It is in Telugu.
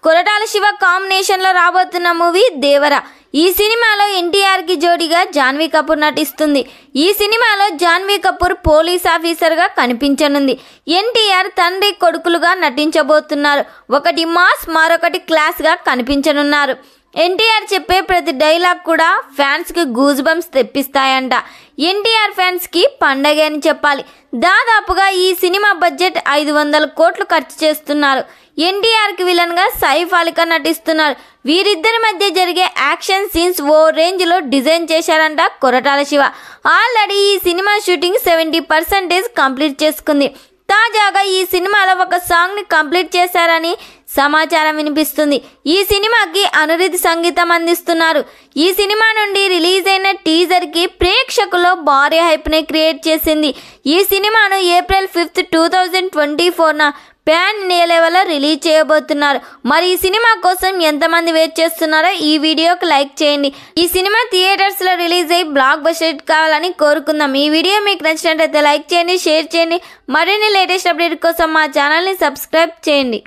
కొరటాల శివ కాంబినేషన్ లో రాబోతున్న మూవీ దేవర. ఈ సినిమాలో ఎన్టీఆర్ కి జోడీగా జాన్వీ కపూర్ నటిస్తుంది. ఈ సినిమాలో జాన్వీ కపూర్ పోలీస్ ఆఫీసర్ గా కనిపించనుంది. ఎన్టీఆర్ తండ్రి కొడుకులుగా నటించబోతున్నారు. ఒకటి మాస్, మరొకటి క్లాస్ గా కనిపించనున్నారు. ఎన్టీఆర్ చెప్పే ప్రతి డైలాగ్ కూడా ఫ్యాన్స్ కి గూజ్ బంప్స్ తెప్పిస్తాయంట. ఎన్టీఆర్ ఫ్యాన్స్ కి పండగ అని చెప్పాలి. దాదాపుగా ఈ సినిమా బడ్జెట్ 500 కోట్లు ఖర్చు చేస్తున్నారు. ఎన్టీఆర్ కి విలన్ గా సైఫ్ అలీ ఖాన్ నటిస్తున్నారు. వీరిద్దరి మధ్య జరిగే యాక్షన్ సీన్స్ ఓ రేంజ్ లో డిజైన్ చేశారంట కొరటాల శివ. ఆల్రెడీ ఈ సినిమా షూటింగ్ 70% కంప్లీట్ చేసుకుంది. తాజాగా ఈ సినిమాలో ఒక సాంగ్ ని కంప్లీట్ చేశారని సమాచారం వినిపిస్తుంది. ఈ సినిమాకి అనిరుద్ధ్ సంగీతం అందిస్తున్నారు. ఈ సినిమా నుండి రిలీజ్ అయిన టీజర్ కి ప్రేక్షకుల్లో భారీ హైప్ ని క్రియేట్ చేసింది. ఈ సినిమాను ఏప్రిల్ 5, 2024 ప్యాన్ ఇండియా లెవెల్లో రిలీజ్ చేయబోతున్నారు. మరి ఈ సినిమా కోసం ఎంతమంది వెయిట్ చేస్తున్నారో ఈ వీడియోకి లైక్ చేయండి. ఈ సినిమా థియేటర్స్ లో రిలీజ్ అయ్యి బ్లాక్ బస్టర్ హిట్ కావాలని కోరుకుందాం. ఈ వీడియో మీకు నచ్చినట్లయితే లైక్ చేయండి, షేర్ చేయండి. మరిన్ని లేటెస్ట్ అప్డేట్ కోసం మా ఛానల్ని సబ్స్క్రైబ్ చేయండి.